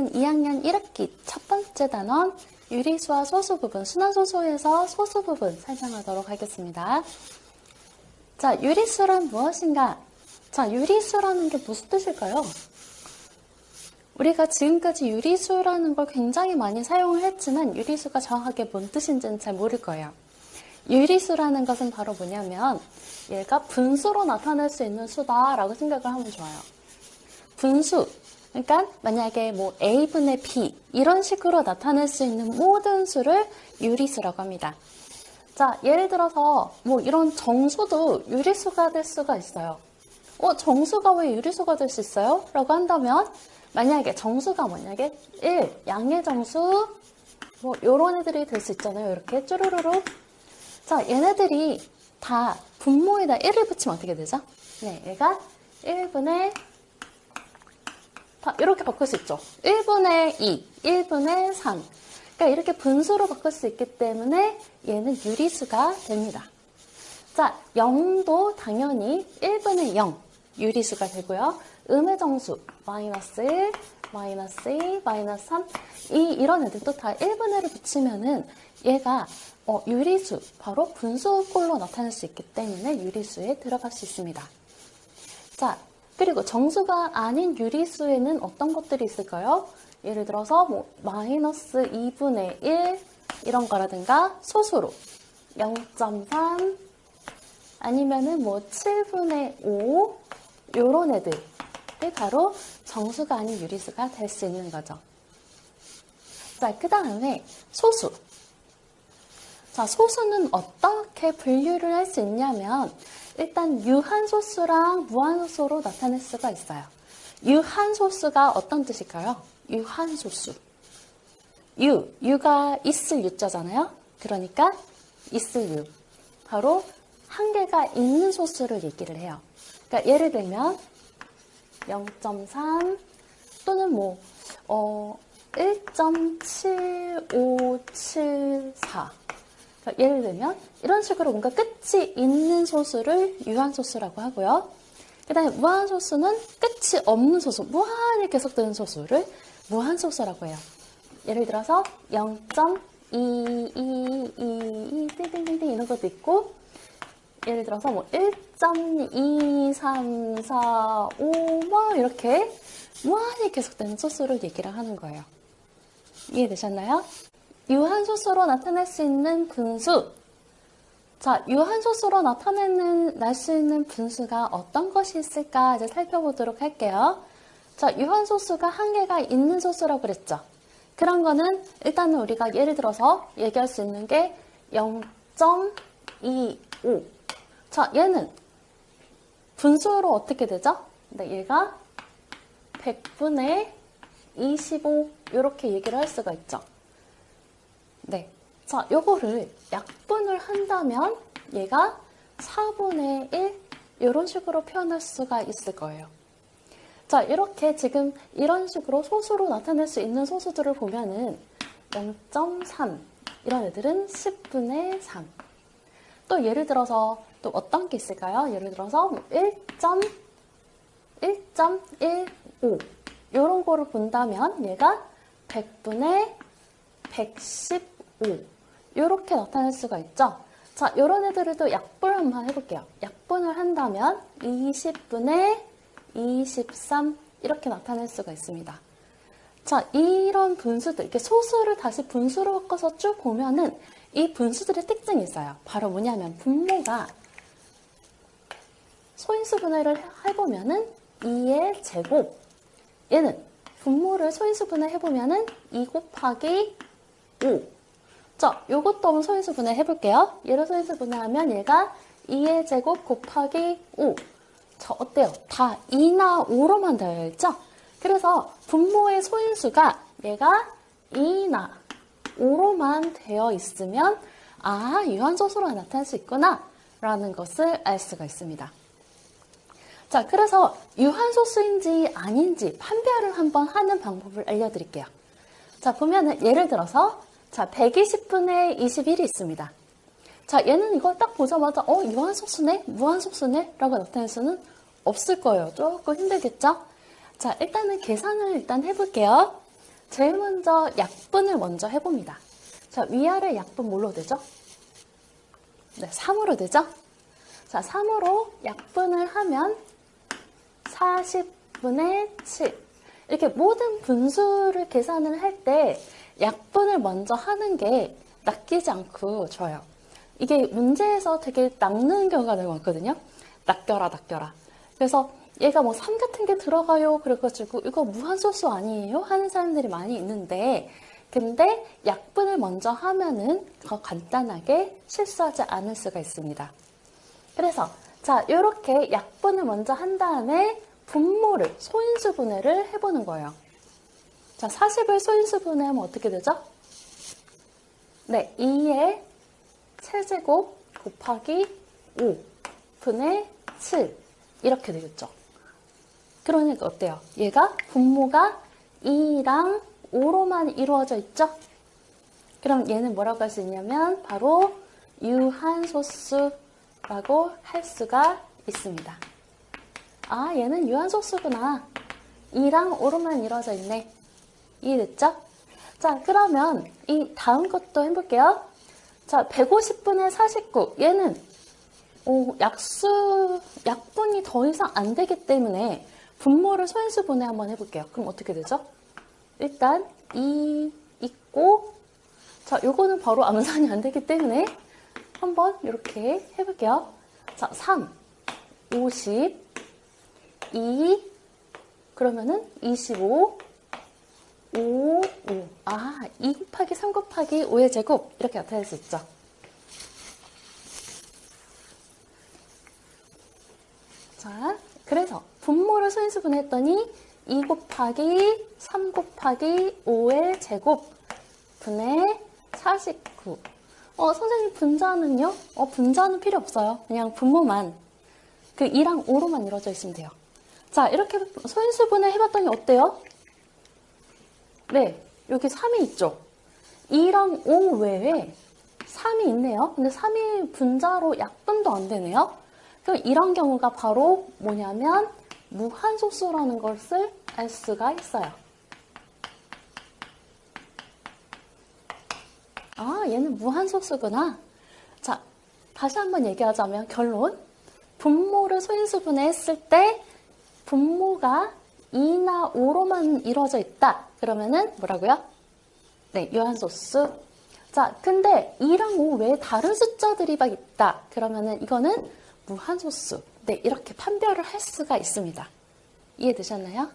오늘은 2학년 1학기 첫 번째 단원 유리수와 소수 부분, 순환소수에서 소수 부분 설명하도록 하겠습니다. 자, 유리수란 무엇인가? 자, 유리수라는 게 무슨 뜻일까요? 우리가 지금까지 유리수라는 걸 굉장히 많이 사용을 했지만 유리수가 정확하게 뭔 뜻인지는 잘 모를 거예요. 유리수라는 것은 바로 뭐냐면 얘가 분수로 나타낼 수 있는 수다라고 생각을 하면 좋아요. 분수, 그러니까 만약에 뭐 a분의 b 이런 식으로 나타낼 수 있는 모든 수를 유리수라고 합니다. 자, 예를 들어서 뭐 이런 정수도 유리수가 될 수가 있어요. 정수가 왜 유리수가 될 수 있어요? 라고 한다면 만약에 정수가 만약에 1, 양의 정수 뭐 요런 애들이 될 수 있잖아요. 이렇게 쭈루루루. 자, 얘네들이 다 분모에다 1을 붙이면 어떻게 되죠? 네, 얘가 1분의 이렇게 바꿀 수 있죠. 1분의 2, 1분의 3. 그러니까 이렇게 분수로 바꿀 수 있기 때문에 얘는 유리수가 됩니다. 자, 0도 당연히 1분의 0 유리수가 되고요. 음의 정수 마이너스 1, 마이너스 2, 마이너스 3 이런 애들도 다 1분의 1을 붙이면은 얘가 유리수, 바로 분수꼴로 나타낼 수 있기 때문에 유리수에 들어갈 수 있습니다. 자, 그리고 정수가 아닌 유리수에는 어떤 것들이 있을까요? 예를 들어서 뭐 마이너스 2분의 1 이런 거라든가 소수로 0.3 아니면은 뭐 7분의 5 요런 애들이 바로 정수가 아닌 유리수가 될 수 있는 거죠. 자, 그 다음에 소수. 자, 소수는 어떻게 분류를 할 수 있냐면 일단 유한소수랑 무한소수로 나타낼 수가 있어요. 유한소수가 어떤 뜻일까요? 유한소수. 유가 있을 유자잖아요. 그러니까 있을 유. 바로 한 개가 있는 소수를 얘기를 해요. 그러니까 예를 들면 0.3 또는 뭐 1.7574 그러니까 예를 들면 이런 식으로 뭔가 끝이 있는 소수를 유한소수라고 하고요. 그 다음에 무한소수는 끝이 없는 소수, 무한히 계속되는 소수를 무한소수라고 해요. 예를 들어서 0.2222 이런 것도 있고 예를 들어서 뭐 1.2345 뭐 이렇게 무한히 계속되는 소수를 얘기를 하는 거예요. 이해되셨나요? 유한소수로 나타낼 수 있는 분수. 자, 유한소수로 날 수 있는 분수가 어떤 것이 있을까 이제 살펴보도록 할게요. 자, 유한소수가 한 개가 있는 소수라고 그랬죠. 그런 거는 일단은 우리가 예를 들어서 얘기할 수 있는 게 0.25. 자, 얘는 분수로 어떻게 되죠? 네, 얘가 100분의 25 이렇게 얘기를 할 수가 있죠. 네, 자, 요거를 약분을 한다면 얘가 4분의 1 이런 식으로 표현할 수가 있을 거예요. 자, 이렇게 지금 이런 식으로 소수로 나타낼 수 있는 소수들을 보면은 0.3 이런 애들은 10분의 3. 또 예를 들어서 또 어떤 게 있을까요? 예를 들어서 1.15 이런 거를 본다면 얘가 100분의 115 이렇게 나타낼 수가 있죠. 자, 이런 애들을 또 약분을 한번 해볼게요. 약분을 한다면 20분의 23 이렇게 나타낼 수가 있습니다. 자, 이런 분수들, 이렇게 소수를 다시 분수로 바꿔서 쭉 보면은 이 분수들의 특징이 있어요. 바로 뭐냐면 분모가 소인수분해를 해보면은 2의 제곱. 얘는 분모를 소인수분해 해보면은 2 곱하기 5. 자, 요것도 한번 소인수분해 해볼게요. 얘를 소인수분해하면 얘가 2의 제곱 곱하기 5. 자, 어때요? 다 2나 5로만 되어 있죠? 그래서 분모의 소인수가 얘가 2나 5로만 되어 있으면 유한소수로 나타날 수 있구나 라는 것을 알 수가 있습니다. 자, 그래서 유한소수인지 아닌지 판별을 한번 하는 방법을 알려드릴게요. 자, 보면은 예를 들어서 자, 120분의 21이 있습니다. 자, 얘는 이걸 딱 보자마자 유한소수네? 무한소수네? 라고 나타낼 수는 없을 거예요. 조금 힘들겠죠? 자, 일단은 계산을 해볼게요. 제일 먼저 약분을 먼저 해봅니다. 자, 위아래 약분 뭘로 되죠? 네, 3으로 되죠? 자, 3으로 약분을 하면 40분의 7. 이렇게 모든 분수를 계산을 할 때 약분을 먼저 하는 게 낚이지 않고 좋아요. 이게 문제에서 되게 낚는 경우가 되게 많거든요. 낚여라. 그래서 얘가 뭐 3 같은 게 들어가요. 그래가지고 이거 무한소수 아니에요? 하는 사람들이 많이 있는데, 근데 약분을 먼저 하면은 더 간단하게 실수하지 않을 수가 있습니다. 그래서 자, 이렇게 약분을 먼저 한 다음에 분모를 소인수분해를 해보는 거예요. 자, 40을 소인수분해하면 어떻게 되죠? 네, 2의 세제곱 곱하기 5 분의 7 이렇게 되겠죠. 그러니까 어때요? 얘가 분모가 2랑 5로만 이루어져 있죠? 그럼 얘는 뭐라고 할 수 있냐면 바로 유한소수라고 할 수가 있습니다. 아, 얘는 유한소수구나. 2랑 5로만 이루어져 있네. 이해됐죠? 자, 그러면 이 다음 것도 해볼게요. 자, 150분의 49. 얘는 약분이 더 이상 안 되기 때문에 분모를 소인수분해 한번 해볼게요. 그럼 어떻게 되죠? 일단 2 있고, 자, 요거는 바로 암산이 안 되기 때문에 한번 이렇게 해볼게요. 자, 3, 50, 2, 그러면은 25, 5. 아, 2 곱하기 3 곱하기 5의 제곱 이렇게 나타낼 수 있죠. 자, 그래서 분모를 소인수분해했더니 2 곱하기 3 곱하기 5의 제곱 분의 49. 선생님 분자는요? 분자는 필요 없어요. 그냥 분모만 그 2랑 5로만 이루어져 있으면 돼요. 자, 이렇게 소인수분해 해봤더니 어때요? 네, 여기 3이 있죠. 2랑 5 외에 3이 있네요. 근데 3이 분자로 약분도 안 되네요. 그럼 이런 경우가 바로 뭐냐면 무한소수라는 것을 알 수가 있어요. 아, 얘는 무한소수구나. 자, 다시 한번 얘기하자면 결론. 분모를 소인수분해 했을 때 분모가 2나 5로만 이루어져 있다. 그러면은 뭐라고요? 네, 유한소수. 자, 근데 2랑 5 외에 다른 숫자들이 막 있다. 그러면은 이거는 무한소수. 네, 이렇게 판별을 할 수가 있습니다. 이해되셨나요?